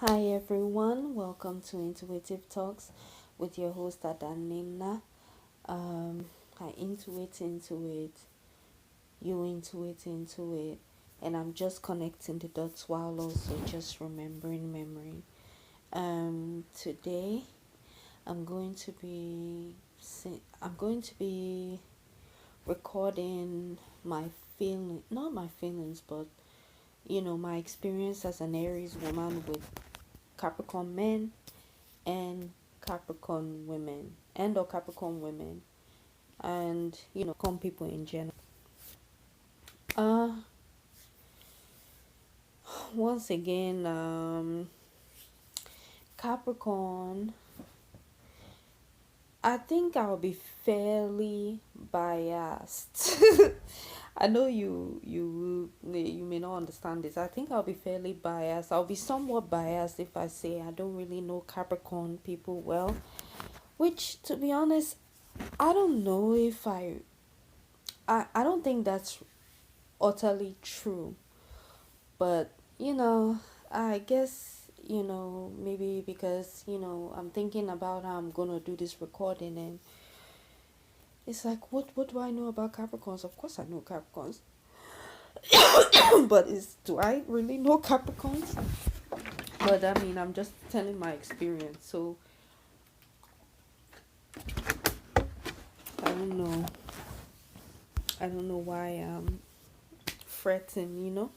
Hi everyone, welcome to Intuitive Talks with your host Adanina. I intuit into it, you intuit into it, and I'm just connecting the dots while also just remembering memory. Today I'm going to be recording my not my feelings, but my experience as an Aries woman with Capricorn men and Capricorn women or Capricorn women and Capricorn people in general. Uh Once again, Capricorn, I think I'll be fairly biased. I know you may not understand this. I think I'll be fairly biased. I'll be somewhat biased if I say I don't really know Capricorn people well, which to be honest, I don't know if I don't think that's utterly true. But, I guess, maybe because, I'm thinking about how I'm going to do this recording, and it's like, what do I know about Capricorns? Of course I know Capricorns. But do I really know Capricorns? But I mean, I'm just telling my experience. So, I don't know. I don't know why I'm fretting,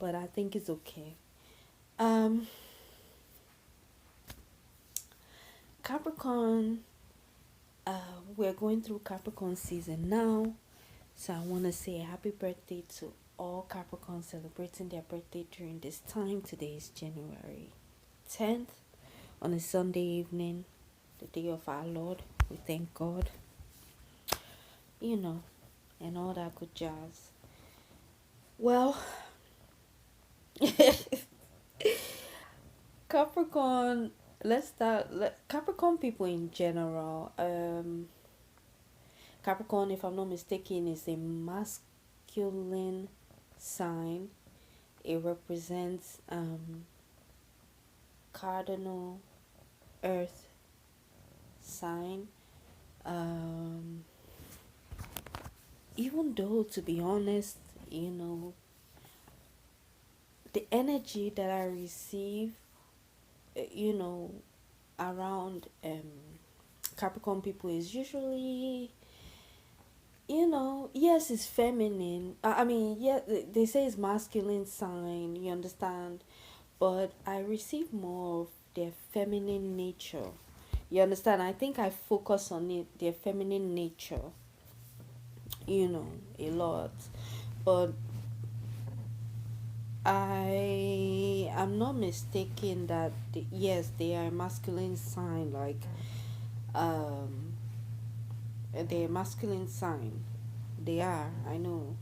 but I think it's okay. Um, Capricorn, we're going through Capricorn season now. So I want to say happy birthday to all Capricorns celebrating their birthday during this time. Today is January 10th on a Sunday evening, the day of our Lord. We thank God, you know, and all that good jazz. Well, Capricorn, let's start. Capricorn people in general. Capricorn, if I'm not mistaken, is a masculine sign. It represents cardinal earth sign. Um, Even though, to be honest, the energy that I receive, you know, around Capricorn people is usually, yes, it's feminine. I mean, yeah, they say it's masculine sign, you understand? But I receive more of their feminine nature. You understand? I think I focus on it, their feminine nature, a lot. But I am not mistaken that yes, they are a masculine sign, like um they're a masculine sign. They are, I know.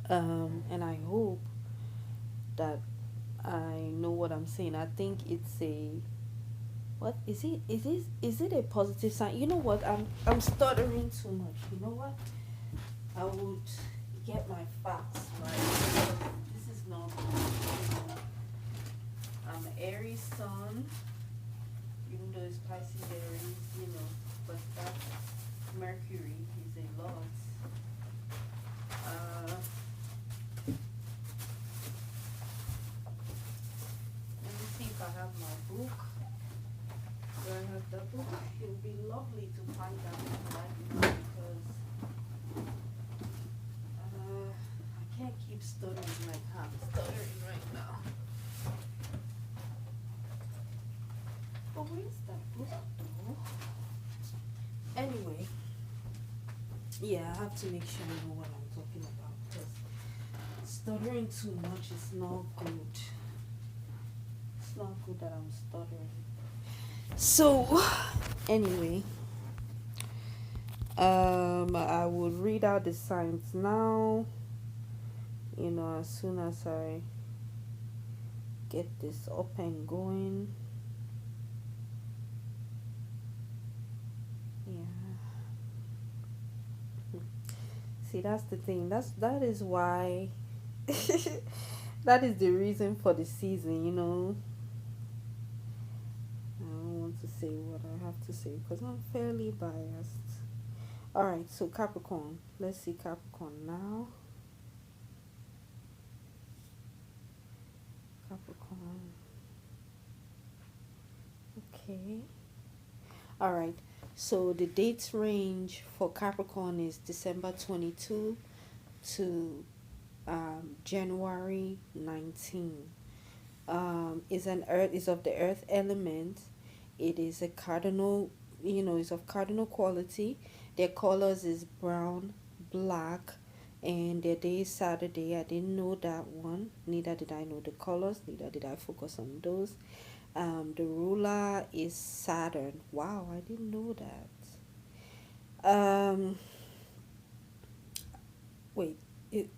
And I hope that I know what I'm saying. I think it's a what is it a positive sign? You know what? I'm stuttering too much. You know what? I would get my facts right. This is not good. I'm Aries sun, even though it's Pisces Aries, but that Mercury is a lot. Uh, Let me see if I have my book. Do I have the book? It would be lovely to find that book right now because I can't keep stuttering like I'm stuttering right now. But where's that book though? Anyway, yeah, I have to make sure I know what I'm talking about because stuttering too much is not good. It's not good that I'm stuttering. So, anyway, I would read out the signs now. As soon as I get this up and going. Yeah. See, that's the thing. That is why That is the reason for the season, I don't want to say what I have to say because I'm fairly biased. Alright, so Capricorn. Let's see Capricorn now. Capricorn. Okay. Alright. So the date range for Capricorn is December 22 to January 19. Is of the earth element. It is a cardinal, is of cardinal quality. Their colors is brown, black, and their day is Saturday. I didn't know that one. Neither did I know the colors. Neither did I focus on those. The ruler is Saturn. Wow, I didn't know that. Wait. It,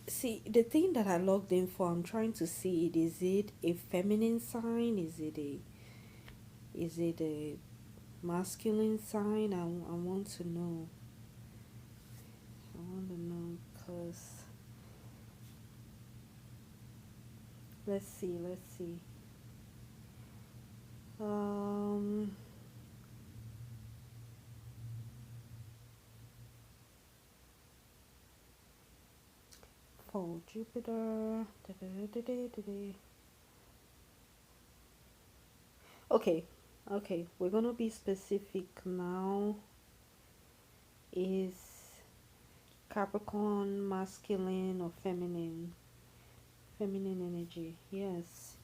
See, the thing that I logged in for, I'm trying to see it. Is it a feminine sign? Is it a masculine sign? I want to know. I want to know because let's see. Um, for Jupiter. Okay, okay. We're gonna be specific now. Is Capricorn masculine or feminine? Feminine energy. Yes.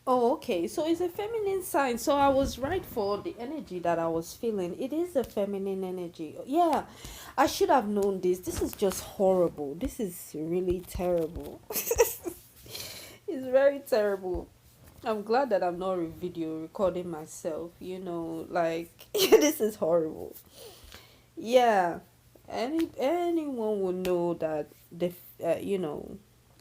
Oh, okay. So it's a feminine sign. So I was right for the energy that I was feeling. It is a feminine energy. Yeah, I should have known this. This is just horrible. This is really terrible. It's very terrible. I'm glad that I'm not video recording myself. Like this is horrible. Yeah, anyone will know that the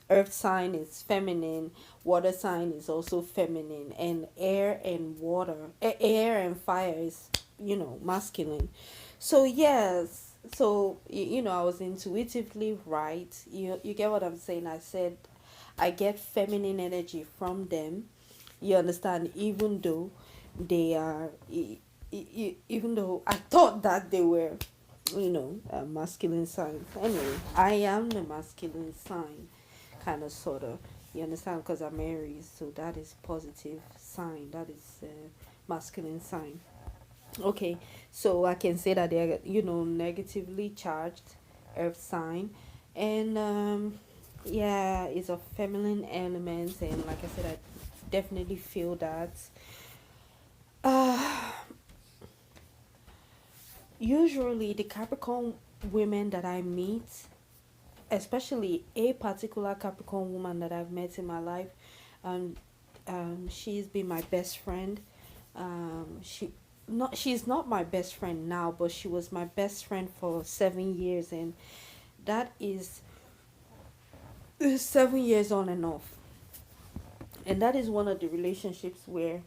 earth sign is feminine, water sign is also feminine, and air and fire is masculine. So yes, so I was intuitively right. You get what I'm saying? I said I get feminine energy from them. You understand? Even though they are, even though I thought that they were, masculine signs. Anyway, I am the masculine sign, kind of, sort of. You understand? Because I'm Aries, so that is positive sign. That is masculine sign. Okay, so I can say that they're negatively charged earth sign, and yeah, it's of feminine elements, and like I said, I definitely feel that. Uh, Usually the Capricorn women that I meet, especially a particular Capricorn woman that I've met in my life, um, she's been my best friend. She's not my best friend now, but she was my best friend for 7 years, and that is 7 years on and off. And that is one of the relationships where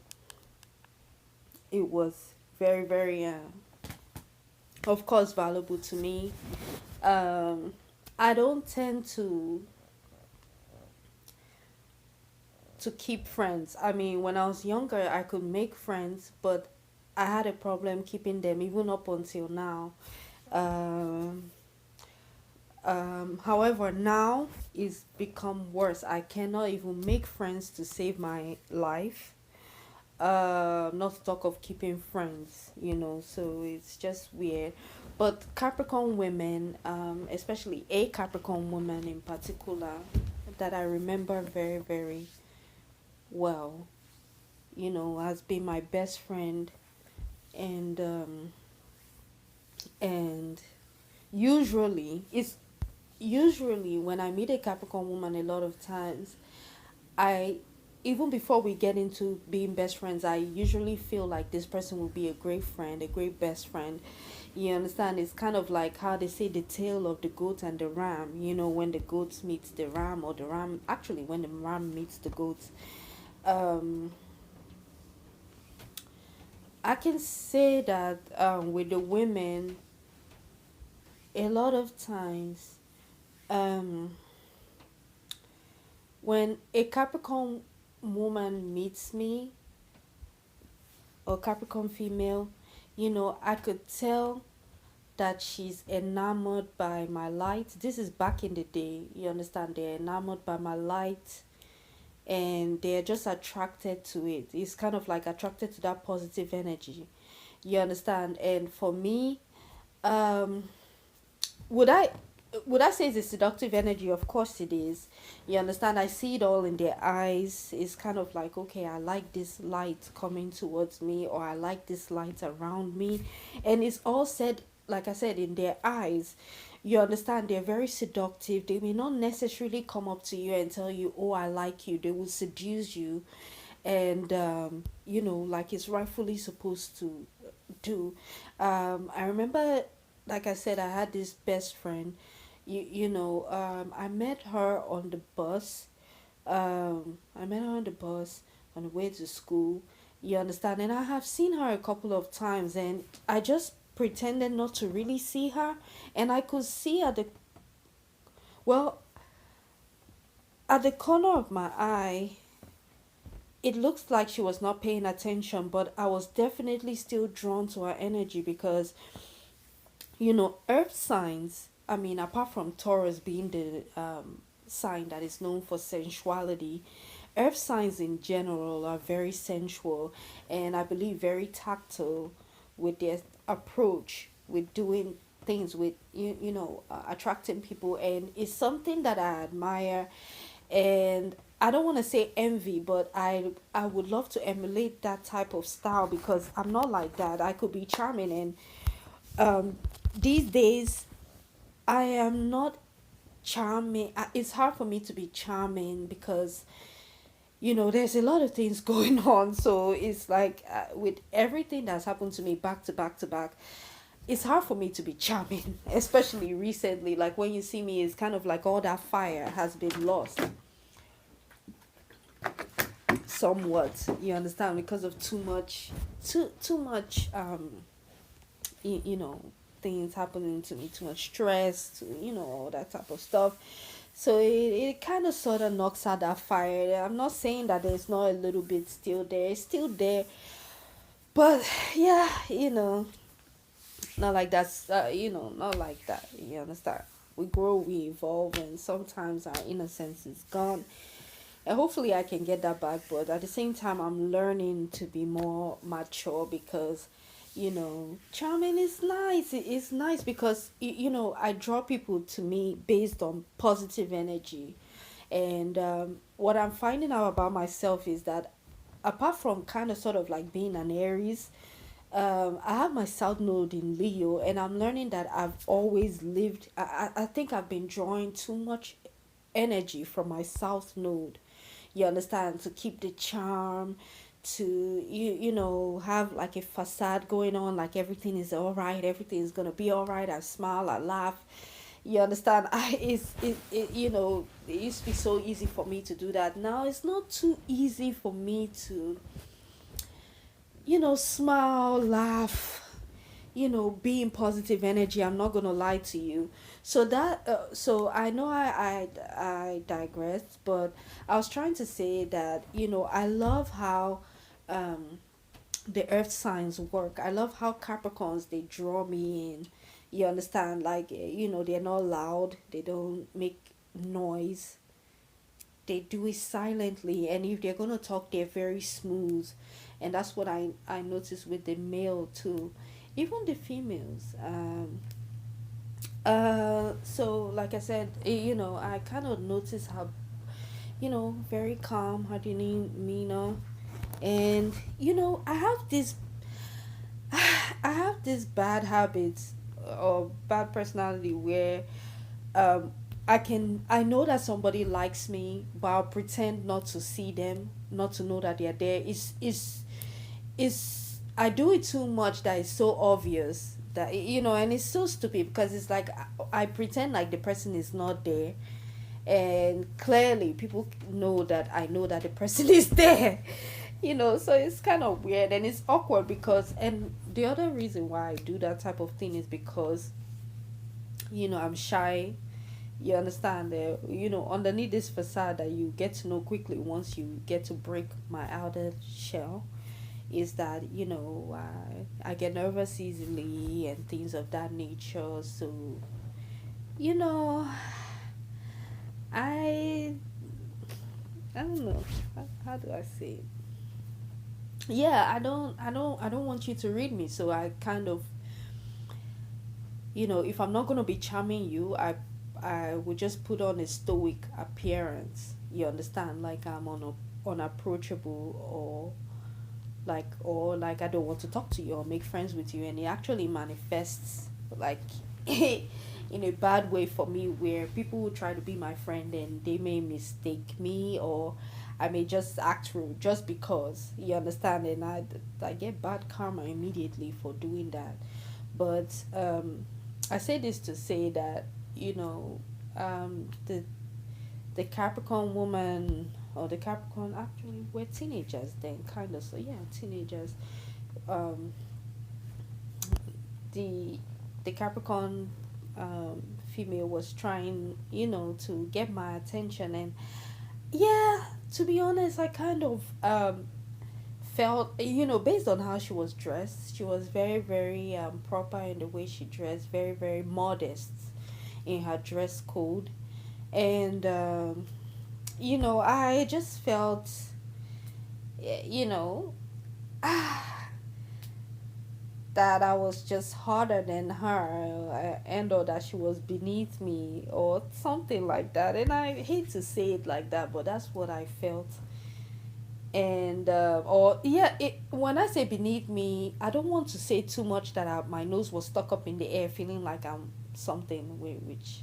it was very, very, of course, valuable to me. I don't tend to keep friends. I mean, when I was younger, I could make friends, but I had a problem keeping them even up until now. Um, However, now it's become worse. I cannot even make friends to save my life. Not to talk of keeping friends. So it's just weird. But Capricorn women, especially a Capricorn woman in particular, that I remember very, very well, has been my best friend, and and usually when I meet a Capricorn woman, a lot of times I even before we get into being best friends, I usually feel like this person will be a great friend, a great best friend. You understand? It's kind of like how they say the tale of the goat and the ram. When the goat meets the ram, or the ram, actually, when the ram meets the goat. Um, I can say that with the women, a lot of times, um, when a Capricorn woman meets me, or Capricorn female, I could tell that she's enamored by my light. This is back in the day, you understand? They're enamored by my light, and they're just attracted to it. It's kind of like attracted to that positive energy, you understand? And for me, um would I would I say it's a seductive energy? Of course it is. You understand? I see it all in their eyes. It's kind of like, okay, I like this light coming towards me, or I like this light around me. And it's all said, like I said, in their eyes. You understand? They're very seductive. They may not necessarily come up to you and tell you, oh, I like you. They will seduce you, and like it's rightfully supposed to do. I remember, like I said, I had this best friend. I met her on the bus. I met her on the bus on the way to school. You understand? And I have seen her a couple of times, and I just pretended not to really see her, and I could see well, at the corner of my eye, it looks like she was not paying attention, but I was definitely still drawn to her energy because, earth signs, I mean, apart from Taurus being the sign that is known for sensuality, earth signs in general are very sensual, and I believe very tactile with their approach with doing things with attracting people, and it's something that I admire. And I don't want to say envy, but I would love to emulate that type of style because I'm not like that. I could be charming, and these days I am not charming. It's hard for me to be charming because there's a lot of things going on. So it's like, with everything that's happened to me back to back to back, it's hard for me to be charming, especially recently. Like when you see me, it's kind of like all that fire has been lost somewhat, you understand, because of too much you know things happening to me, too much stress, all that type of stuff. So it kind of sort of knocks out that fire. I'm not saying that there's not a little bit still there, it's still there, but yeah, not like that's not like that, you understand. We grow, we evolve, and sometimes our innocence is gone, and hopefully I can get that back. But at the same time, I'm learning to be more mature because charming is nice. It's nice because I draw people to me based on positive energy. And what I'm finding out about myself is that, apart from kind of sort of like being an Aries, I have my south node in Leo, and I'm learning that I've always lived. I think I've been drawing too much energy from my south node, you understand, to keep the charm, to have like a facade going on, like everything is all right, everything is gonna be all right. I smile, I laugh, you understand. It used to be so easy for me to do that. Now it's not too easy for me to smile, laugh, be in positive energy. I'm not gonna lie to you. So I know I digressed, but I was trying to say that I love how um the earth signs work. I love how Capricorns, they draw me in. You understand? Like, they're not loud, they don't make noise, they do it silently, and if they're gonna talk, they're very smooth. And that's what I noticed with the male too, even the females. So like I said, I kind of noticed how very calm, how do you mean, and I have this I have this bad habits or bad personality where um I know that somebody likes me, but I'll pretend not to see them, not to know that they're there. It's I do it too much that it's so obvious that and it's so stupid because it's like I pretend like the person is not there, and clearly people know that I know that the person is there. So it's kind of weird and it's awkward because, and the other reason why I do that type of thing is because, I'm shy. You understand that, underneath this facade that you get to know quickly once you get to break my outer shell, is that, I get nervous easily and things of that nature. So, you know, I I don't know. How do I say it? Yeah, I don't want you to read me. So I kind of, if I'm not gonna be charming you, I would just put on a stoic appearance. You understand? Like I'm unapproachable, or like I don't want to talk to you or make friends with you, and it actually manifests like in a bad way for me, where people will try to be my friend and they may mistake me, or I may just act rude just because, you understand, and I get bad karma immediately for doing that. But I say this to say that, you know the Capricorn woman, or the Capricorn, actually we're teenagers then, kind of, so yeah, teenagers. um the the Capricorn female was trying, to get my attention, and yeah, to be honest, I kind of felt, based on how she was dressed, she was very, very proper in the way she dressed, very, very modest in her dress code. And I just felt, you know that I was just harder than her, and or that she was beneath me or something like that. And I hate to say it like that, but that's what I felt. And or yeah, when I say beneath me, I don't want to say too much that my nose was stuck up in the air, feeling like I'm something, which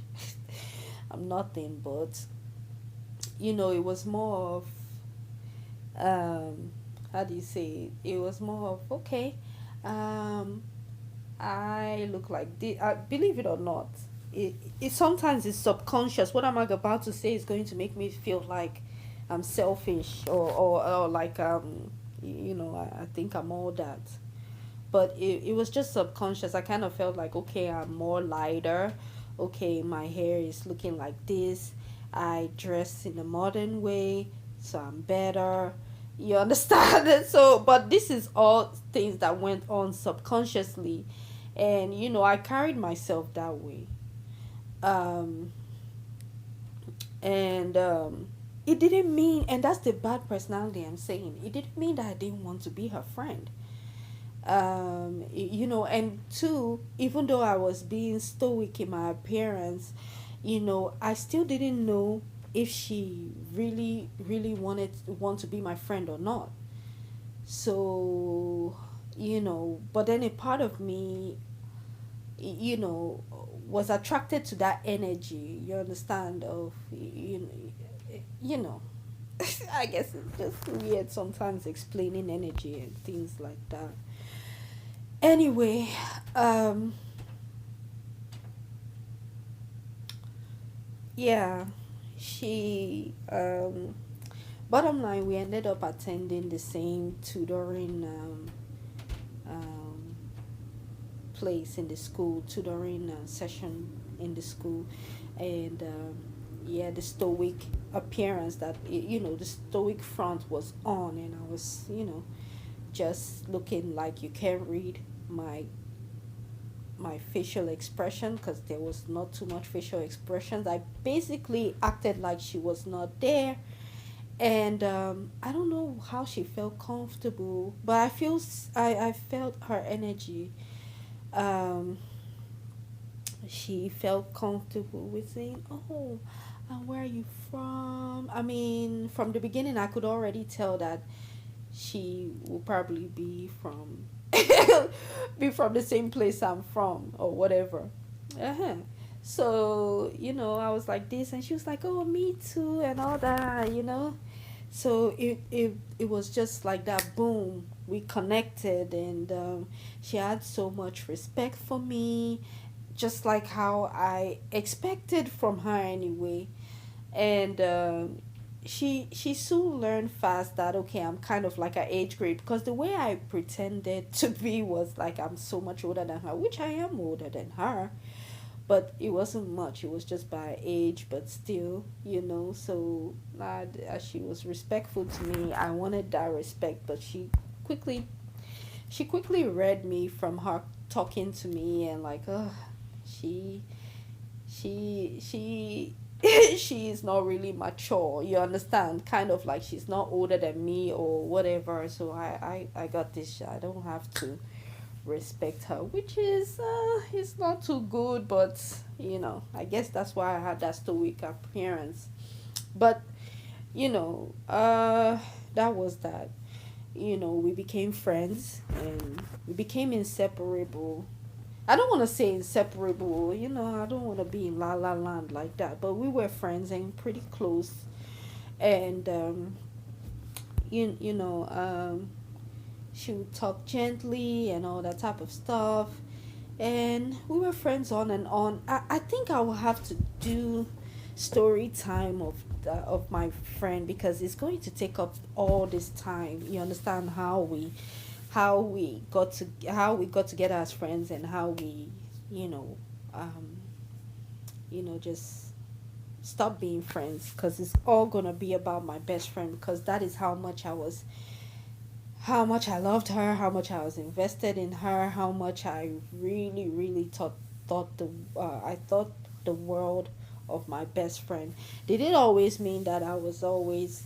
I'm nothing. But it was more of, how do you say it? It was more of, okay, um I look like this. Believe it or not, it sometimes is subconscious. What I'm about to say is going to make me feel like I'm selfish, or like, I think I'm all that. But it was just subconscious. I kind of felt like, okay, I'm more lighter. Okay, my hair is looking like this. I dress in a modern way, so I'm better. You understand? So, but this is all things that went on subconsciously, and I carried myself that way. um and it didn't mean, and that's the bad personality I'm saying, it didn't mean that I didn't want to be her friend. And two, even though I was being stoic in my appearance, I still didn't know if she really, really want to be my friend or not. So, but then a part of me, you know was attracted to that energy, you understand, of, you know I guess it's just weird sometimes explaining energy and things like that. Anyway, um yeah, she bottom line, we ended up attending the same tutoring um place in the school, tutoring session in the school. And yeah, the stoic appearance, that the stoic front was on, and I was, just looking like you can't read my facial expression, because there was not too much facial expressions. I basically acted like she was not there. And I don't know how she felt comfortable, but I felt her energy. um she felt comfortable with saying, "Oh, where are you from?" I mean, from the beginning, I could already tell that she will probably be from the same place I'm from, or whatever. Uh-huh. So, I was like this, and she was like, "Oh, me too," and all that. So it was just like that. Boom, we connected, and she had so much respect for me, just like how I expected from her anyway. And she soon learned fast that okay, I'm kind of like her age grade, because the way I pretended to be was like I'm so much older than her, which I am older than her, but it wasn't much. It was just by age, but still, So she was respectful to me. I wanted that respect, but quickly she quickly read me from her talking to me, and like, she she she is not really mature, you understand, kind of like she's not older than me or whatever. So I got this, I don't have to respect her, which is it's not too good, but I guess that's why I had that stoic appearance. But you know that was that. We became friends and we became inseparable. I don't want to say inseparable, I don't want to be in la la land like that, but we were friends and pretty close. And you know she would talk gently and all that type of stuff, and we were friends on and on. I think I will have to do story time of my friend, because it's going to take up all this time. You understand how we got together as friends, and how we you know um just stop being friends, because it's all gonna be about my best friend, because that is how much I loved her, how much I was invested in her, how much I really, really I thought the world of my best friend. Did it always mean that I was always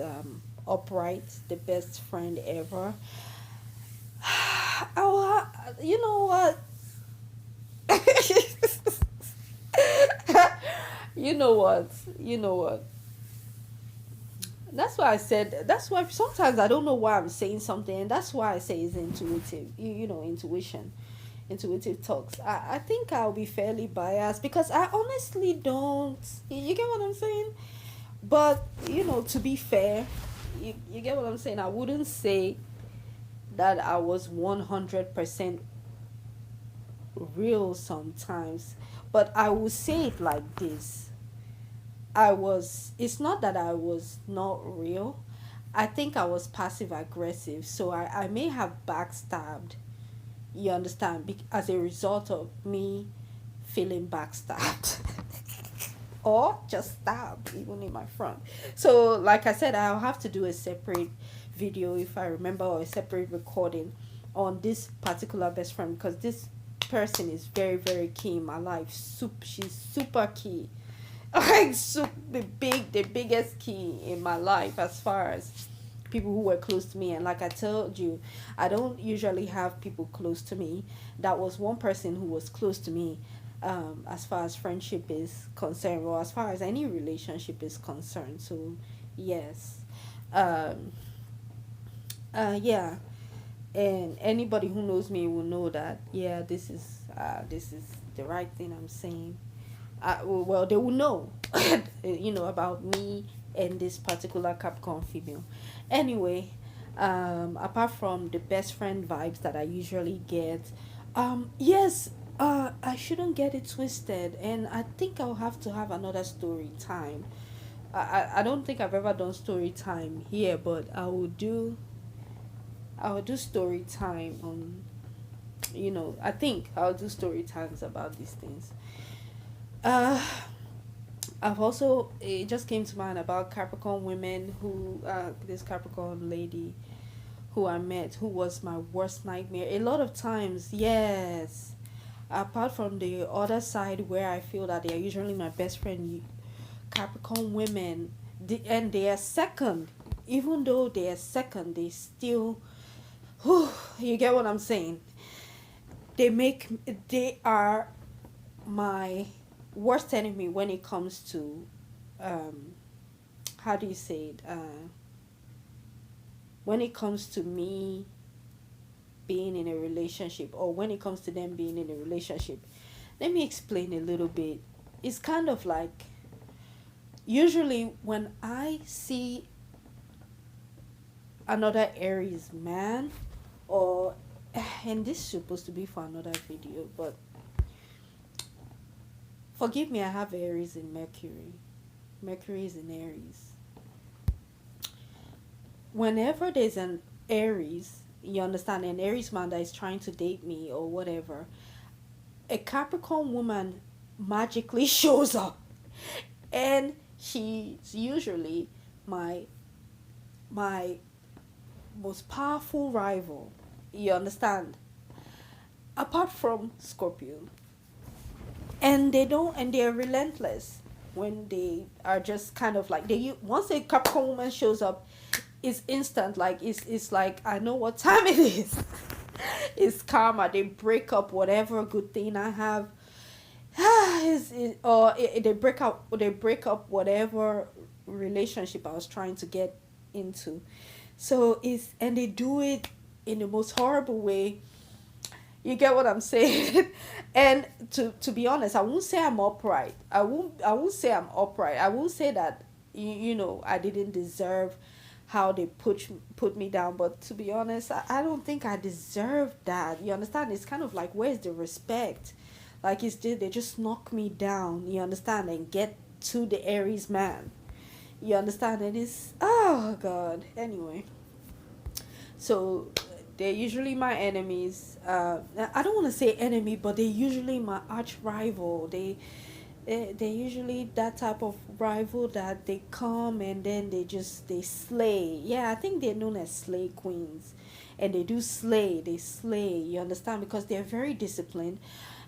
upright, the best friend ever? Oh, you know what? you know what? You know what? That's why I said. That's why sometimes I don't know why I'm saying something, and that's why I say it's intuitive. Intuition, intuitive talks. I think I'll be fairly biased, because I honestly don't. You get what I'm saying? But to be fair, you get what I'm saying. I wouldn't say that I was 100% real sometimes, but I will say it like this. It's not that I was not real. I think I was passive aggressive. So I may have backstabbed, you understand, as a result of me feeling backstabbed. Or just stabbed, even in my front. So, like I said, I'll have to do a separate video, if I remember, or a separate recording on this particular best friend, because this person is very, very key in my life. She's super key. Like the biggest key in my life, as far as people who were close to me. And like I told you, I don't usually have people close to me. That was one person who was close to me, as far as friendship is concerned, or as far as any relationship is concerned. So yes. um yeah. And anybody who knows me will know that, yeah, this is the right thing I'm saying. Well, they will know, about me and this particular Capricorn female. Anyway, apart from the best friend vibes that I usually get, yes, I shouldn't get it twisted, and I think I'll have to have another story time. I don't think I've ever done story time here, but I will do story time on. I think I'll do story times about these things. Uh, I've also, it just came to mind about Capricorn women, who this Capricorn lady who I met, who was my worst nightmare. A lot of times, yes. Apart from the other side where I feel that they are usually my best friend, Capricorn women, and they are second. Even though they are second, they still, whew, you get what I'm saying? They are my worst enemy when it comes to, um how do you say it, when it comes to me being in a relationship, or when it comes to them being in a relationship. Let me explain a little bit. It's kind of like, usually when I see another Aries man, or and this is supposed to be for another video, but forgive me, I have Aries in Mercury. Mercury is in Aries. whenever there's an Aries, you understand, an Aries man that is trying to date me or whatever, a Capricorn woman magically shows up, and she's usually my my most powerful rival. You understand? Apart from Scorpio, and they're relentless when they are just kind of like they once a Capricorn woman shows up, it's instant. Like it's like I know what time it is. It's karma. They break up whatever good thing I have. They break up whatever relationship I was trying to get into. So it's and they do it in the most horrible way. You get what I'm saying? And to be honest, I won't say I'm upright. I won't say I'm upright. I won't say that I didn't deserve how they put me down. But to be honest, I don't think I deserve that. You understand? It's kind of like, where's the respect? Like they just knock me down. You understand? And get to the Aries man. You understand? And it's oh god. Anyway, so they're usually my enemies. I don't want to say enemy, but they're usually my arch rival. They're usually that type of rival that they come and then they slay. Yeah, I think they're known as slay queens, and they slay. You understand, because they're very disciplined,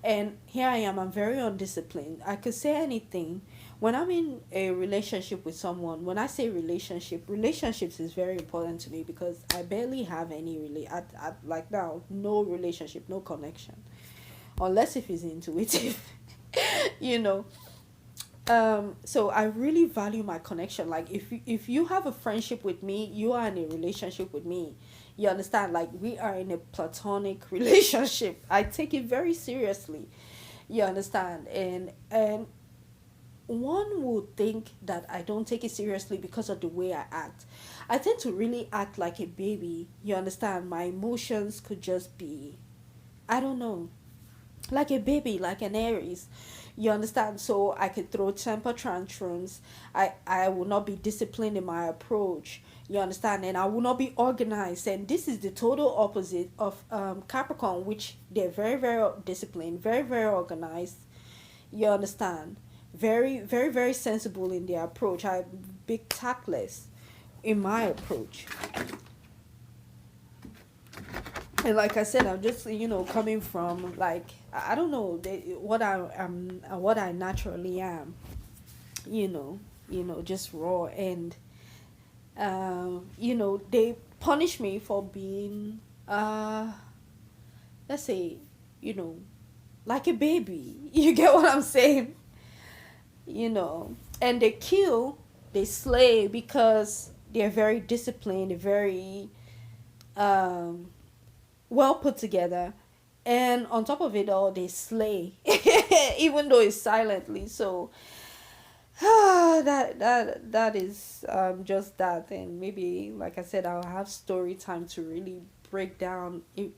and here I am. I'm very undisciplined. I could say anything. When I'm in a relationship with someone, when I say relationships is very important to me because I barely have any at like now, no relationship, no connection, unless if it's intuitive. you know so I really value my connection. Like if you have a friendship with me, you are in a relationship with me. You understand? Like we are in a platonic relationship. I take it very seriously. You understand? And one would think that I don't take it seriously because of the way I act. I tend to really act like a baby. You understand? My emotions could just be, I don't know, like a baby, like an Aries. You understand? So I could throw temper tantrums. I will not be disciplined in my approach. You understand? And I will not be organized. And this is the total opposite of Capricorn, which they're very, very disciplined, very, very organized. You understand? Very, very, very sensible in their approach. I'm big tactless in my approach. And like I said, I'm just coming from like I don't know what I am, what I naturally am. Just raw. And they punish me for being let's say, you know like a baby. You get what I'm saying? And they slay because they're very disciplined, very um well put together, and on top of it all they slay even though it's silently. So that is just that. And maybe, like I said, I'll have story time to really break down if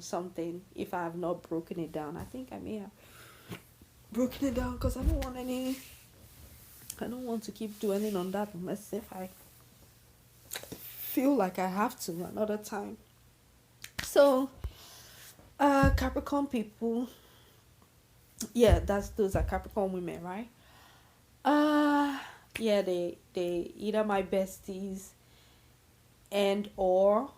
something, if I have not broken it down. I think I may have broken it down because I don't want to keep dwelling on that unless if I feel like I have to another time. So Capricorn people, yeah, those are Capricorn women, right? uh yeah, they either my besties and or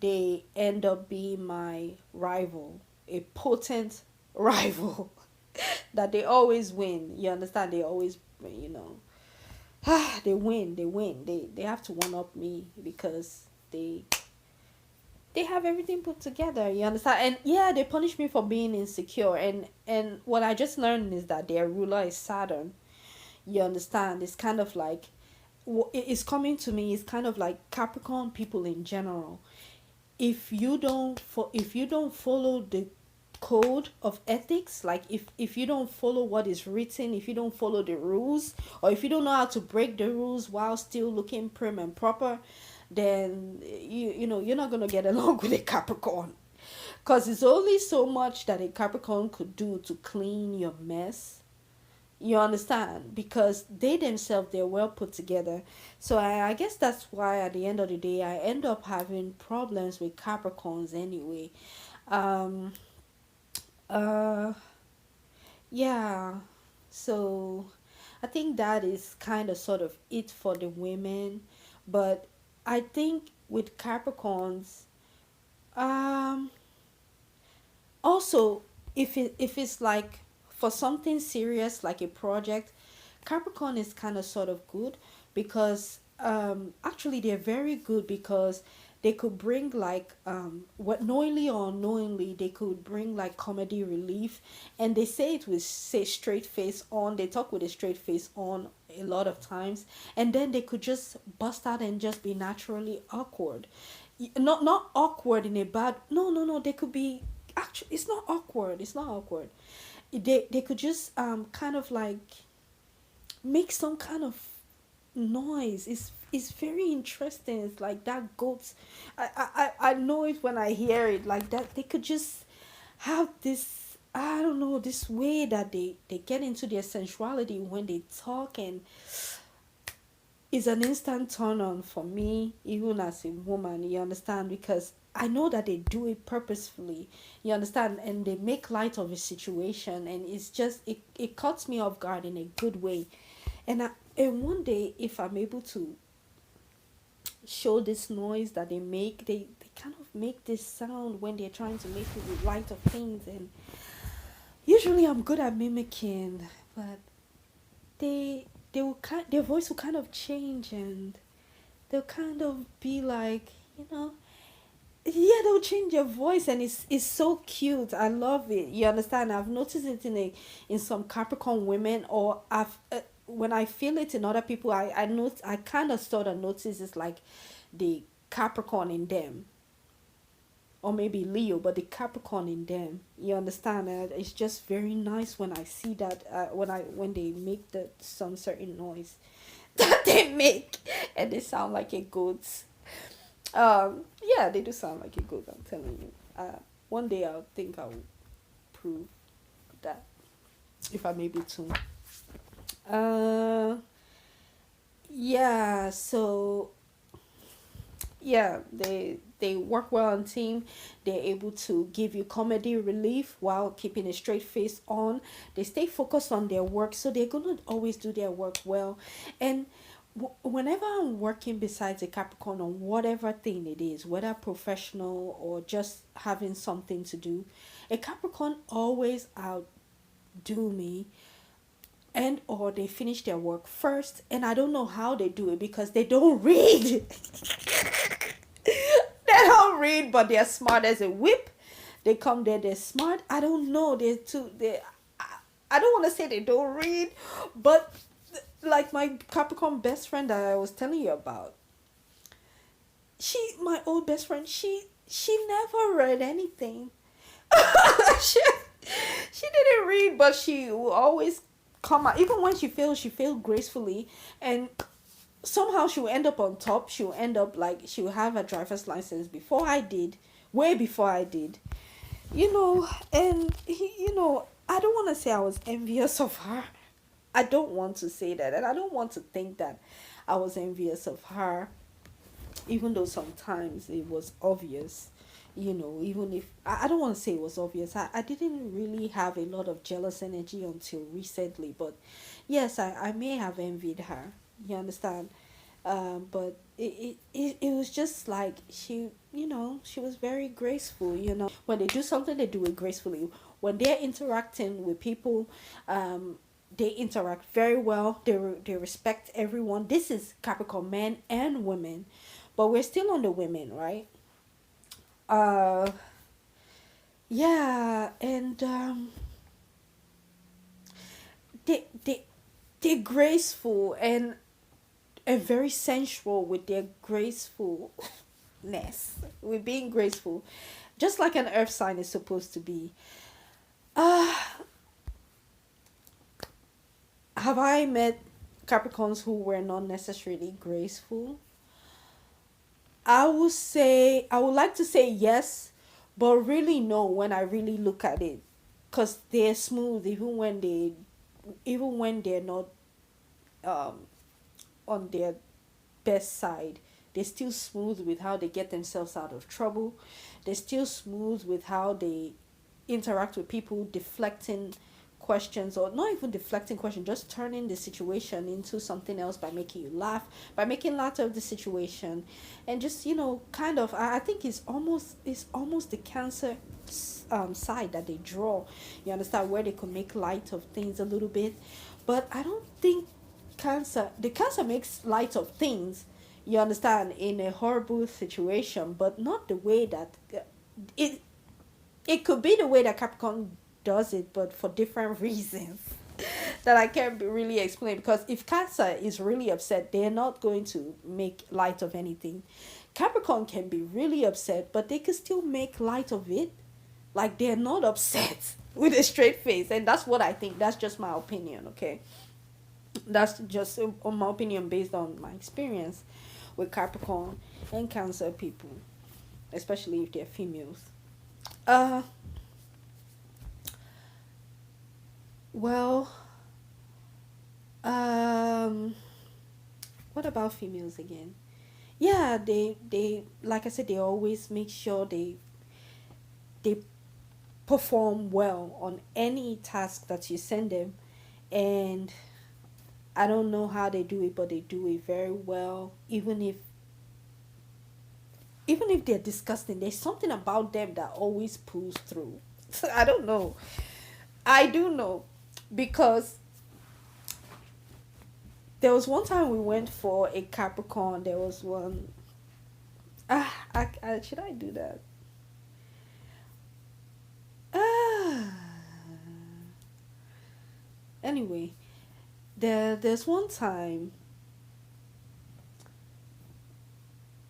they end up being my rival, a potent rival that they always win. You understand? They always, you know, they have to one up me because they have everything put together. You understand? And yeah, they punish me for being insecure. And what I just learned is that their ruler is Saturn. You understand? It's kind of like it's coming to me. It's kind of like Capricorn people in general. If you don't follow the code of ethics, like if you don't follow what is written, if you don't follow the rules, or if you don't know how to break the rules while still looking prim and proper, then you're not going to get along with a Capricorn, because it's only so much that a Capricorn could do to clean your mess. You understand? Because they themselves, they're well put together. So I guess that's why at the end of the day I end up having problems with Capricorns anyway. Um uh yeah. So I think that is kind of sort of it for the women. But I think with Capricorns, um also, if it's like for something serious like a project, Capricorn is kind of sort of good because actually they're very good because they could bring like what knowingly or unknowingly they could bring like comedy relief, and they say it with say straight face on, they talk with a straight face on a lot of times, and then they could just bust out and just be naturally awkward. Not awkward in a bad, no, they could be, actually it's not awkward, it's not awkward. They could just kind of like make some kind of noise. It's very interesting. It's like that goats. I know it when I hear it like that. They could just have this, I don't know, this way that they get into their sensuality when they talk, and it's an instant turn on for me, even as a woman, you understand? Because I know that they do it purposefully, you understand? And they make light of a situation, and it's just, it cuts me off guard in a good way. And one day, if I'm able to show this noise that they make, they kind of make this sound when they're trying to make it light of things. And usually I'm good at mimicking, but they will kind, their voice will kind of change, and they'll kind of be like, you know, yeah, they'll change their voice, and it's so cute. I love it, you understand? I've noticed it in some Capricorn women, or I've when I feel it in other people, I kind of sort of notice it's like the Capricorn in them, or maybe Leo, but the Capricorn in them, you understand? And it's just very nice when I see that, when they make some certain noise that they make, and they sound like a goat. Yeah, they do sound like a goat, I'm telling you. One day I'll think I'll prove that, if I'm able to. uh yeah, so yeah, they work well on team. They're able to give you comedy relief while keeping a straight face on. They stay focused on their work, so they're gonna always do their work well. And whenever I'm working besides a Capricorn on whatever thing it is, whether professional or just having something to do, a Capricorn always outdo me, and or they finish their work first. And I don't know how they do it because they don't read. They don't read, but they're smart as a whip. They come there, they're smart. I don't know, they're too they I don't want to say they don't read, but like my Capricorn best friend that I was telling you about, my old best friend, she never read anything. she, she didn't read, but she will always come out. Even when she failed gracefully, and somehow she will end up on top. She will end up like, she will have a driver's license before I did, way before I did. And I don't want to say I was envious of her. I don't want to say that, and I don't want to think that I was envious of her, even though sometimes it was obvious. Even if I don't want to say it was obvious, I didn't really have a lot of jealous energy until recently. But yes, I may have envied her, you understand? But it was just like, she was very graceful. When they do something, they do it gracefully. When they're interacting with people, they interact very well. They respect everyone. This is Capricorn men and women, but we're still on the women, right? uh yeah. And they they're graceful, and very sensual with their gracefulness, with being graceful, just like an earth sign is supposed to be. uh have I met Capricorns who were not necessarily graceful? I would like to say yes, but really no when I really look at it, because they're smooth even when they even when they're not um on their best side, they're still smooth with how they get themselves out of trouble. They're still smooth with how they interact with people, deflecting questions, or not even deflecting questions, just turning the situation into something else by making you laugh, by making light of the situation, and just, kind of. I think it's almost the Cancer side that they draw. You understand, where they could make light of things a little bit, but I don't think Cancer makes light of things, you understand, in a horrible situation, but not the way that it it could be the way that Capricorn does it, but for different reasons that I can't really explain. Because if Cancer is really upset, they're not going to make light of anything. Capricorn can be really upset, but they can still make light of it. Like, they're not upset with a straight face. And that's what I think. That's just my opinion, okay? That's just my opinion based on my experience with Capricorn and Cancer people, especially if they're females. Uh, well, um, what about females again? Yeah, they like I said, they always make sure they perform well on any task that you send them, and I don't know how they do it, but they do it very well. Even if they're disgusting, there's something about them that always pulls through. I don't know. I do know, because there was one time we went for a Capricorn. There was one. Should I do that? Ah. Anyway, there's one time.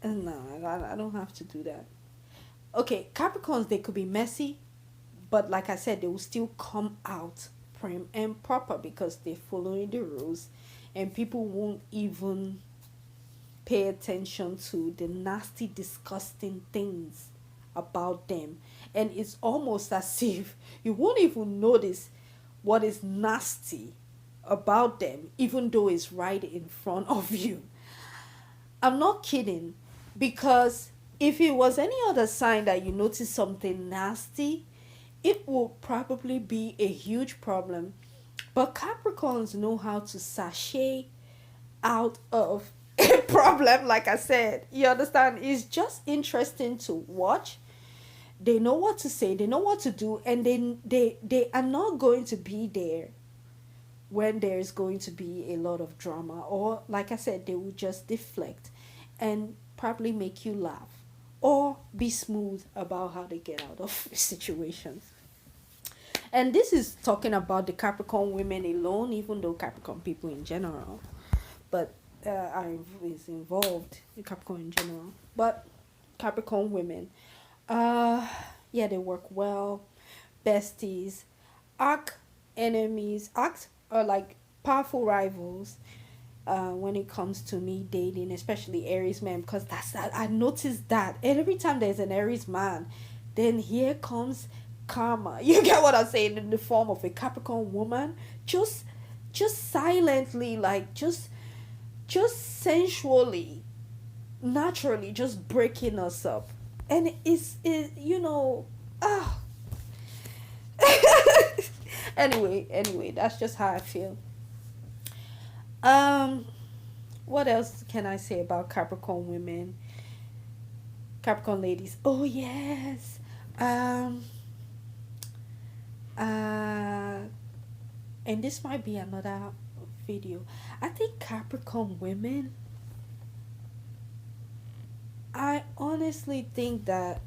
No, I don't have to do that. Okay, Capricorns, they could be messy, but like I said, they will still come out prim and proper because they're following the rules, and people won't even pay attention to the nasty, disgusting things about them. And it's almost as if you won't even notice what is nasty about them, even though it's right in front of you. I'm not kidding, because if it was any other sign that you notice something nasty, it will probably be a huge problem. But Capricorns know how to sashay out of a problem, like I said. You understand? It's just interesting to watch. They know what to say, they know what to do, and they are not going to be there when there's going to be a lot of drama, or like I said, they will just deflect and probably make you laugh or be smooth about how they get out of situations. And this is talking about the Capricorn women alone, even though Capricorn people in general, but I is involved in Capricorn in general. But Capricorn women, uh, yeah, they work well, besties, arc enemies, arcs are like powerful rivals. When it comes to me dating, especially Aries men, because that's that I noticed that. And every time there's an Aries man, then here comes karma. You get what I'm saying, in the form of a Capricorn woman, just just silently, like just sensually, naturally, just breaking us up. And ah. Anyway, that's just how I feel. Um, what else can I say about Capricorn women? Capricorn ladies. Oh yes. Um. Uh. And this might be another video. I think Capricorn women. I honestly think that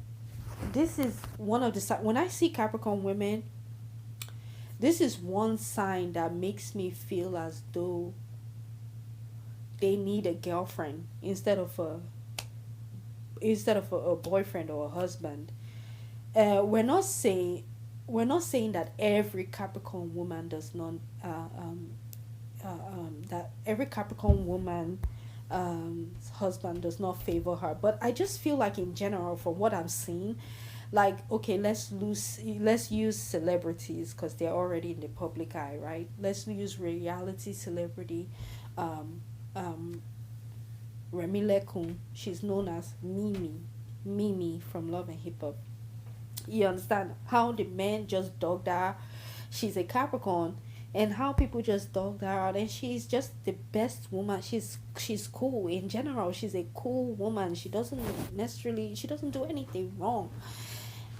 this is one of the when I see Capricorn women, this is one sign that makes me feel as though they need a girlfriend instead of a boyfriend or a husband. We're not saying that every Capricorn woman does not that every Capricorn woman husband does not favor her, but I just feel like in general, from what I'm seeing, like, okay, let's use celebrities because they're already in the public eye, right? Let's use reality celebrity. um um Remy Lekun, she's known as Mimi from Love and Hip Hop. You understand how the men just dogged her? She's a Capricorn, and how people just dogged her out, and she's just the best woman. She's cool in general. She's a cool woman. She doesn't do anything wrong,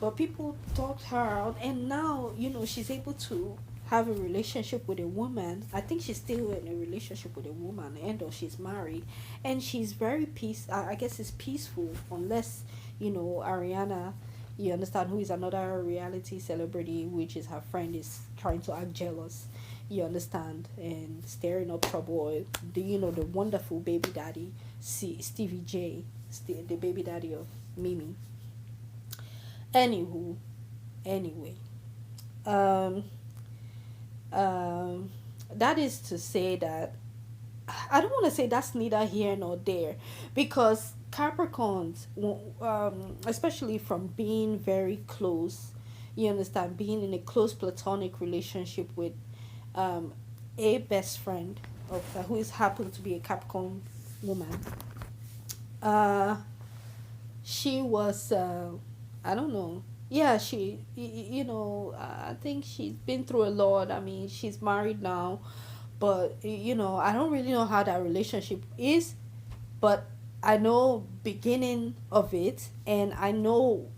but people dogged her out, and now she's able to have a relationship with a woman. I think she's still in a relationship with a woman, and or she's married, and she's very peace. I guess it's peaceful, unless Ariana, you understand, who is another reality celebrity, which is her friend, is trying to act jealous. You understand, and stirring up trouble. Or the wonderful baby daddy, Stevie J, the baby daddy of Mimi. Anywho, anyway, um, um, that is to say that I don't want to say that's neither here nor there, because Capricorns, especially from being very close, you understand, being in a close platonic relationship with um, a best friend of who is happens to be a Capricorn woman. Uh, she was I don't know. Yeah, I think she's been through a lot. I mean, she's married now, but I don't really know how that relationship is, but I know beginning of it, and I know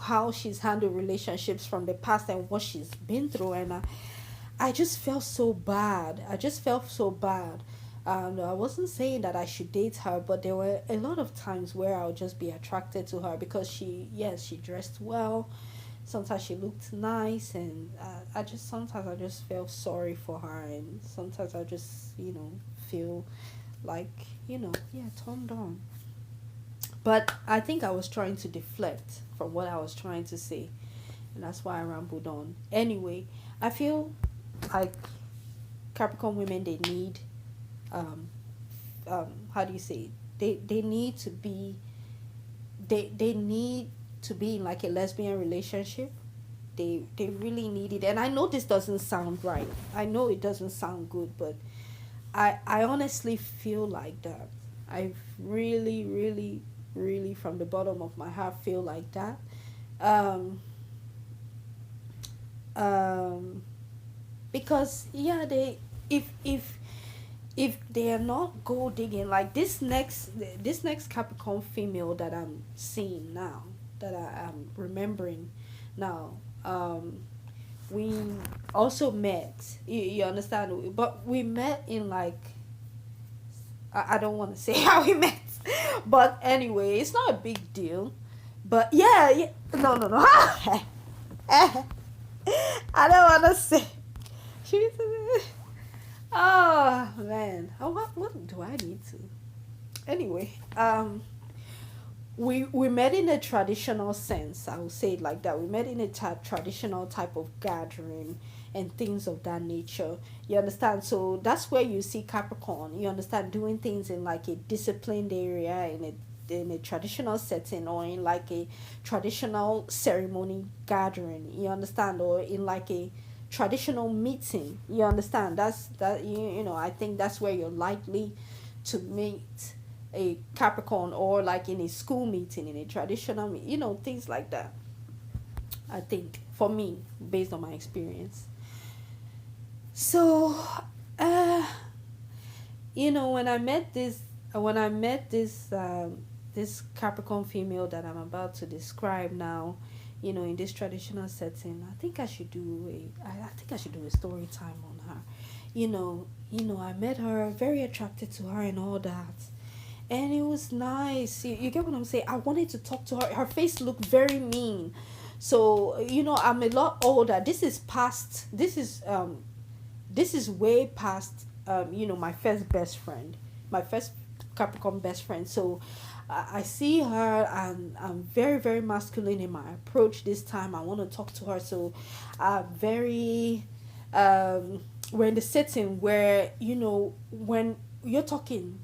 how she's handled relationships from the past and what she's been through, and I just felt so bad. I just felt so bad. I wasn't saying that I should date her, but there were a lot of times where I would just be attracted to her because she dressed well. Sometimes she looked nice, and sometimes I just felt sorry for her, and sometimes I just feel like yeah, turned on. But I think I was trying to deflect from what I was trying to say, and that's why I rambled on. Anyway, I feel like Capricorn women, they need um how do you say it? They need to be they need to be in like a lesbian relationship. They really need it, and I know this doesn't sound right. I know it doesn't sound good, but I honestly feel like that. I really, really, really, from the bottom of my heart, feel like that. um um because yeah, they if they are not gold digging, like this next Capricorn female that I'm seeing now, that I am remembering now. We also met, you understand, but we met in like, I don't want to say how we met, but anyway, it's not a big deal. But yeah, yeah, no, no, no. I don't want to say. She Oh man. Oh, what do I need to? Anyway, we met in a traditional sense. I would say it like that. We met in a traditional type of gathering and things of that nature. You understand? So that's where you see Capricorn. You understand, doing things in like a disciplined area, in a traditional setting, or in like a traditional ceremony gathering. You understand, or in like a traditional meeting. You understand, I think that's where you're likely to meet a Capricorn, or like in a school meeting, in a traditional things like that. I think, for me, based on my experience. So uh when I met this Capricorn female that I'm about to describe now, in this traditional setting, I think I should do a story time on her. I met her, very attracted to her and all that. And it was nice. You get what I'm saying? I wanted to talk to her. Her face looked very mean. So, I'm a lot older. This is way past my first best friend, my first Capricorn best friend. So I see her, and I'm very, very masculine in my approach this time. I want to talk to her. So very we're in the setting where, when you're talking,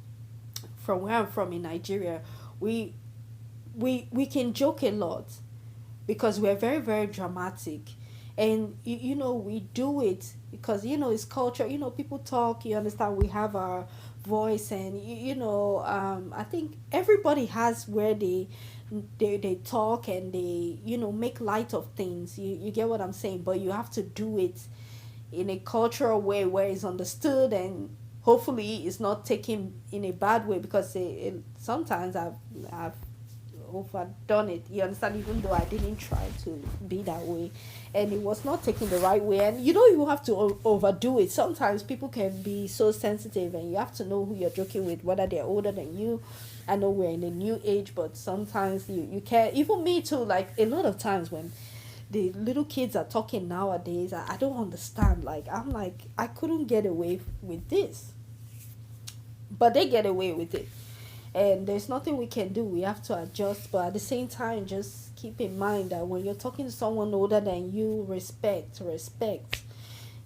from where I'm from in Nigeria, we we can joke a lot. because we're very, very dramatic. And we do it because it's culture. People talk, you understand, we have our voice. And I think everybody has where they talk, and they make light of things. You get what I'm saying? But you have to do it in a cultural way where it's understood, and hopefully it's not taken in a bad way, because sometimes I've overdone it, you understand, even though I didn't try to be that way, and it was not taken the right way. And you have to overdo it. Sometimes people can be so sensitive, and you have to know who you're joking with, whether they're older than you. I know we're in a new age, but sometimes you can't. Even me too, like a lot of times when the little kids are talking nowadays, I don't understand. Like, I'm like, I couldn't get away with this, but they get away with it, and there's nothing we can do. We have to adjust, but at the same time, just keep in mind that when you're talking to someone older than you, respect.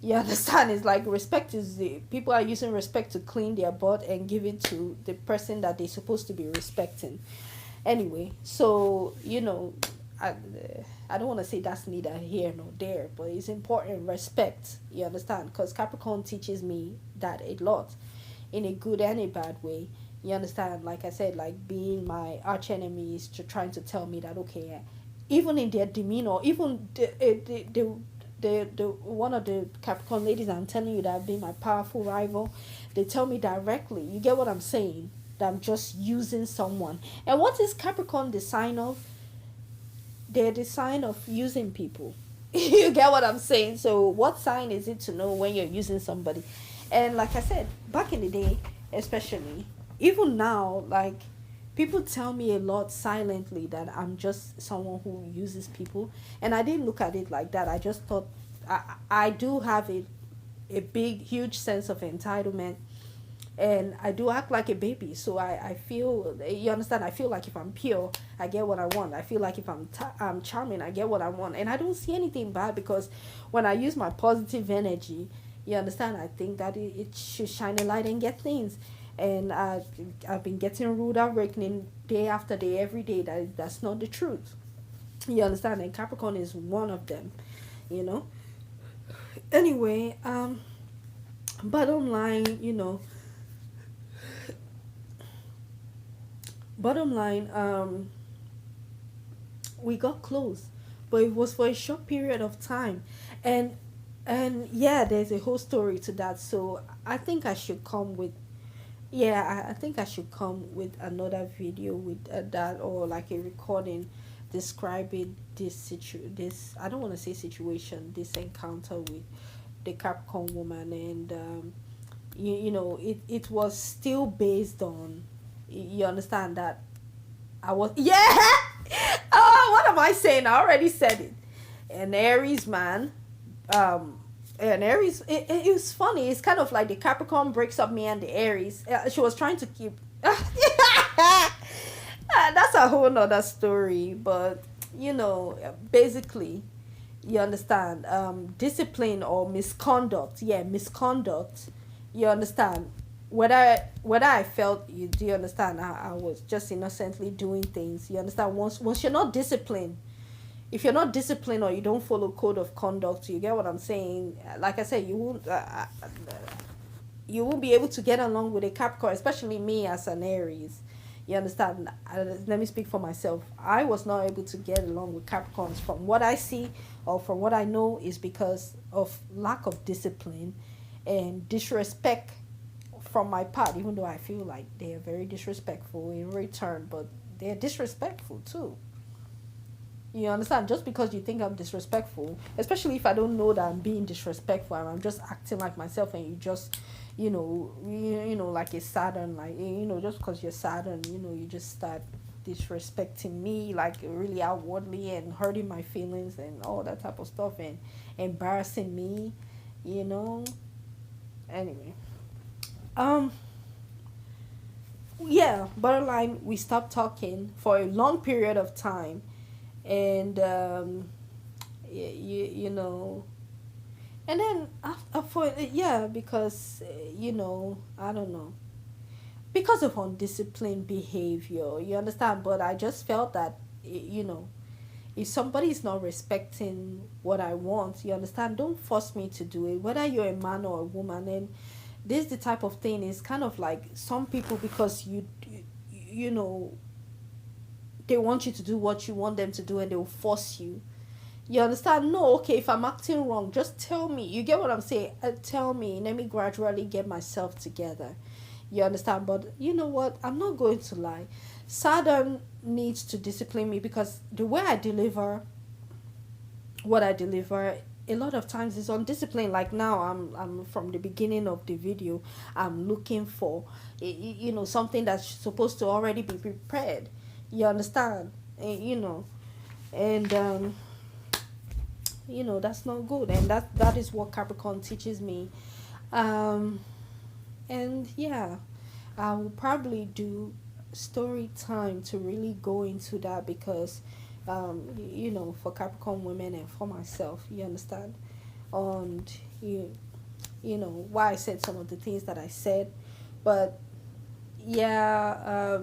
You understand? It's like respect is the people are using respect to clean their butt and give it to the person that they're supposed to be respecting. Anyway, so I, I don't want to say that's neither here nor there, but it's important. Respect, you understand? Because Capricorn teaches me that a lot, in a good and a bad way. You understand? Like I said, like being my arch enemies to trying to tell me that, okay, even in their demeanor, even the one of the Capricorn ladies I'm telling you that being my powerful rival, they tell me directly. You get what I'm saying? That I'm just using someone. And what is Capricorn the sign of? They're the sign of using people. You get what I'm saying? So what sign is it to know when you're using somebody? And like I said, back in the day, especially, even now, like, people tell me a lot silently that I'm just someone who uses people. And I didn't look at it like that. I just thought I do have a big, huge sense of entitlement, and I do act like a baby. So I feel, you understand, I feel like if I'm pure, I get what I want. I feel like if I'm charming, I get what I want. And I don't see anything bad, because when I use my positive energy, you understand, I think that it should shine a light and get things. And I've been getting rude awakening day after day, every day, that's not the truth. You understand? And Capricorn is one of them, you know. Anyway, bottom line, bottom line, we got close, but it was for a short period of time. And yeah, there's a whole story to that. So I think I should come with, yeah, I think I should come with another video with that, or like a recording describing this, I don't want to say situation, this encounter with the Capricorn woman. And it was still based on, you understand, that I was, yeah. Oh, what am I saying? I already said it. An Aries man, an Aries. It was funny. It's kind of like the Capricorn breaks up me and the Aries. She was trying to keep. That's a whole nother story. But basically, you understand. Discipline or misconduct. Yeah, misconduct. You understand. Whether I felt, you do you understand, I was just innocently doing things. You understand. Once you're not disciplined, if you're not disciplined or you don't follow code of conduct, you get what I'm saying. Like I said, you won't be able to get along with a Capricorn, especially me as an Aries. You understand? Let me speak for myself. I was not able to get along with Capricorns. From what I see, or from what I know, is because of lack of discipline and disrespect from my part. Even though I feel like they are very disrespectful in return, but they're disrespectful too. You understand? Just because you think I'm disrespectful, especially if I don't know that I'm being disrespectful and I'm just acting like myself, and you just, like a Saturn, like, just because you're Saturn, you just start disrespecting me, like, really outwardly, and hurting my feelings and all that type of stuff, and embarrassing me, you know. Anyway, um, yeah, bottom line, we stopped talking for a long period of time. And you know, and then after, for, yeah, because I don't know, because of undisciplined behavior, you understand. But I just felt that, if somebody is not respecting what I want, you understand, don't force me to do it, whether you're a man or a woman. And this the type of thing is kind of like some people, because you know, they want you to do what you want them to do, and they will force you. You understand? No, okay, if I'm acting wrong, just tell me. You get what I'm saying? Tell me. Let me gradually get myself together. You understand? But you know what? I'm not going to lie. Saturn needs to discipline me, because the way I deliver what I deliver a lot of times is undisciplined. Like now, I'm from the beginning of the video, I'm looking for, you know, something that's supposed to already be prepared. You understand? You know, and you know, that's not good, and that is what Capricorn teaches me. um and yeah, I will probably do story time to really go into that, because you know, for Capricorn women and for myself, you understand. And you know why I said some of the things that I said. But yeah,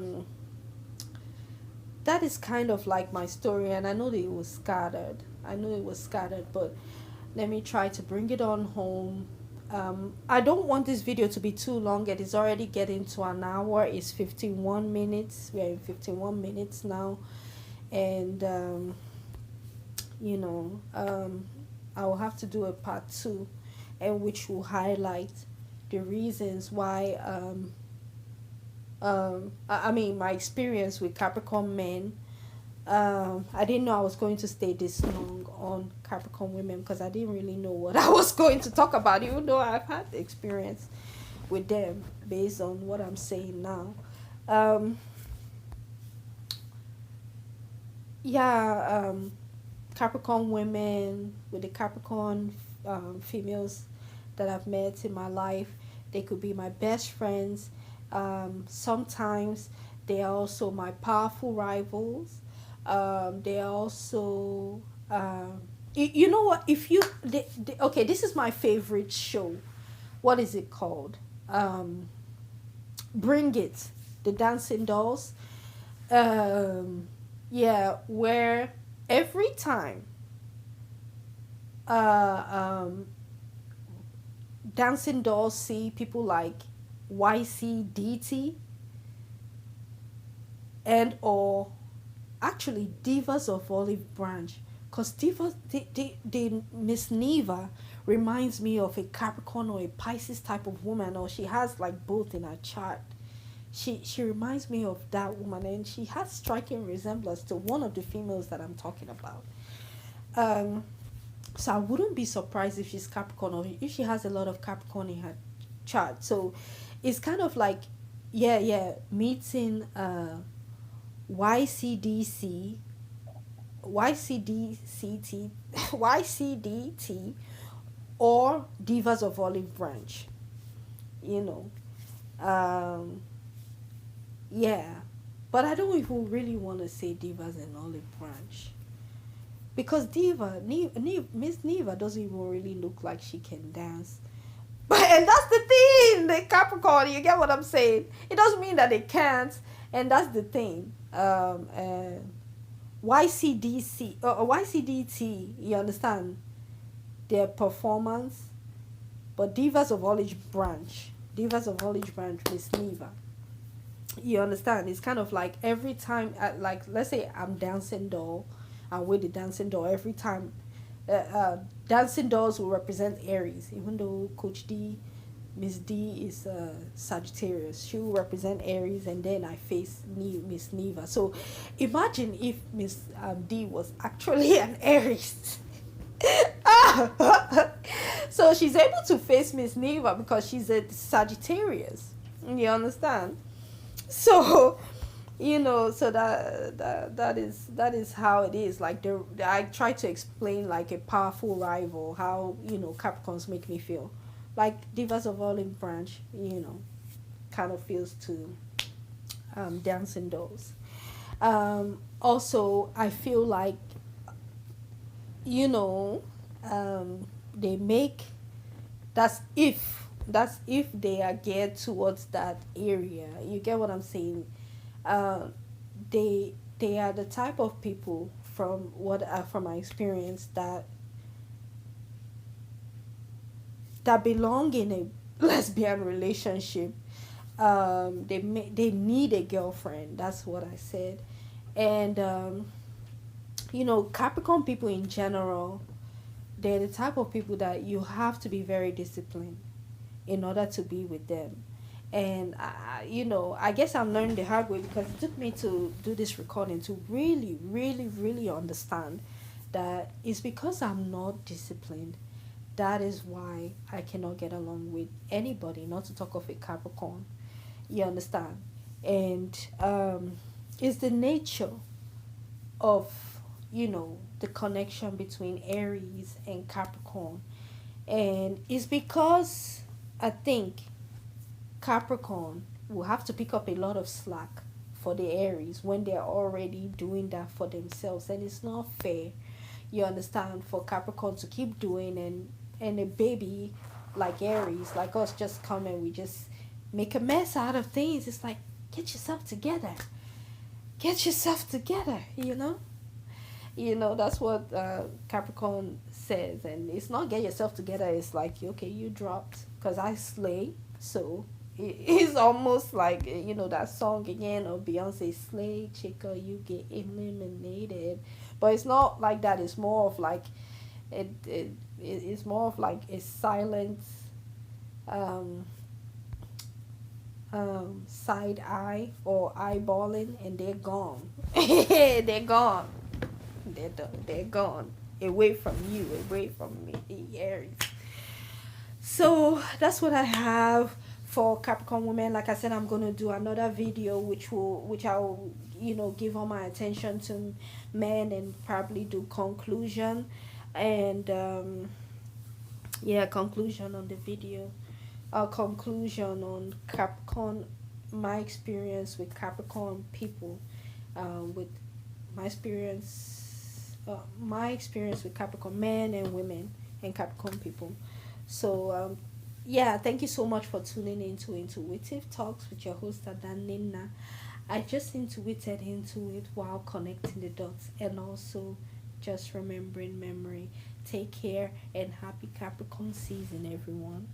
that is kind of like my story, and I know that it was scattered. I know it was scattered, but let me try to bring it on home. I don't want this video to be too long. It is already getting to an hour. It's 51 minutes. We're in 51 minutes now. And you know, I will have to do a part two, and which will highlight the reasons why I mean, my experience with Capricorn men. I didn't know I was going to stay this long on Capricorn women, because I didn't really know what I was going to talk about, even though I've had experience with them based on what I'm saying now. Um, yeah, Capricorn women, with the Capricorn females that I've met in my life, they could be my best friends. Sometimes they are also my powerful rivals. They are also, you know what? If you, okay, this is my favorite show. What is it called? Bring It, the Dancing Dolls. Yeah, where every time um, Dancing Dolls see people like YCDT and or actually Divas of Olive Branch, because Divas, the Miss Neva reminds me of a Capricorn or a Pisces type of woman, or she has like both in her chart. She reminds me of that woman, and she has striking resemblance to one of the females that I'm talking about. Um, so I wouldn't be surprised if she's Capricorn, or if she has a lot of Capricorn in her chart. So it's kind of like, yeah, meeting YCDC, YCDCT, YCDT, or Divas of Olive Branch. You know, yeah, but I don't even really want to say Divas and Olive Branch, because Miss Neva doesn't even really look like she can dance. But and that's the thing, the Capricorn. You get what I'm saying? It doesn't mean that they can't, and that's the thing. And YCDC or YCDT, you understand their performance, but Divas of Olive Branch, Miss Neva. You understand? It's kind of like every time, like let's say I'm dancing doll, I'm with the dancing doll. Every time, dancing dolls will represent Aries, even though Coach D, Miss D is Sagittarius. She will represent Aries, and then I face Miss Neva. So imagine if Miss D was actually an Aries. So she's able to face Miss Neva because she's a Sagittarius. You understand? So you know, so that is how it is. Like I try to explain like a powerful rival, how, you know, Capricorns make me feel like Divas of Olive Branch, you know, kind of feels to dancing dolls. Also I feel like, you know, they make, that's if they are geared towards that area. You get what I'm saying? uh, they are the type of people from my experience, that belong in a lesbian relationship, they need a girlfriend. That's what I said. And Capricorn people in general, they're the type of people that you have to be very disciplined in order to be with them. And I guess I'm learning the hard way, because it took me to do this recording to really, really, really understand that it's because I'm not disciplined. That is why I cannot get along with anybody, not to talk of a Capricorn. You understand? And it's the nature of, the connection between Aries and Capricorn. And it's because I think Capricorn will have to pick up a lot of slack for the Aries when they're already doing that for themselves. And it's not fair, you understand, for Capricorn to keep doing, and a baby like Aries, like us, just come and we just make a mess out of things. It's like, get yourself together. Get yourself together, that's what Capricorn says. And it's not get yourself together, it's like, okay, you dropped because I slay. So it's almost like, that song again of Beyonce, slay chica, you get eliminated. But it's not like that. It's more of like it's more of like a silent um side eye or eyeballing, and they're gone. They're gone. They're done. They're gone. Away from you, away from me, Aries. So that's what I have for Capricorn women. Like I said, I'm gonna do another video which I'll give all my attention to men, and probably do conclusion, and conclusion on the video. Conclusion on Capricorn, my experience with Capricorn people, with my experience with Capricorn men and women and Capricorn people. So thank you so much for tuning into Intuitive Talks with your host Adanina. I just intuited into it while connecting the dots, and also just remembering memory. Take care and happy Capricorn season, everyone.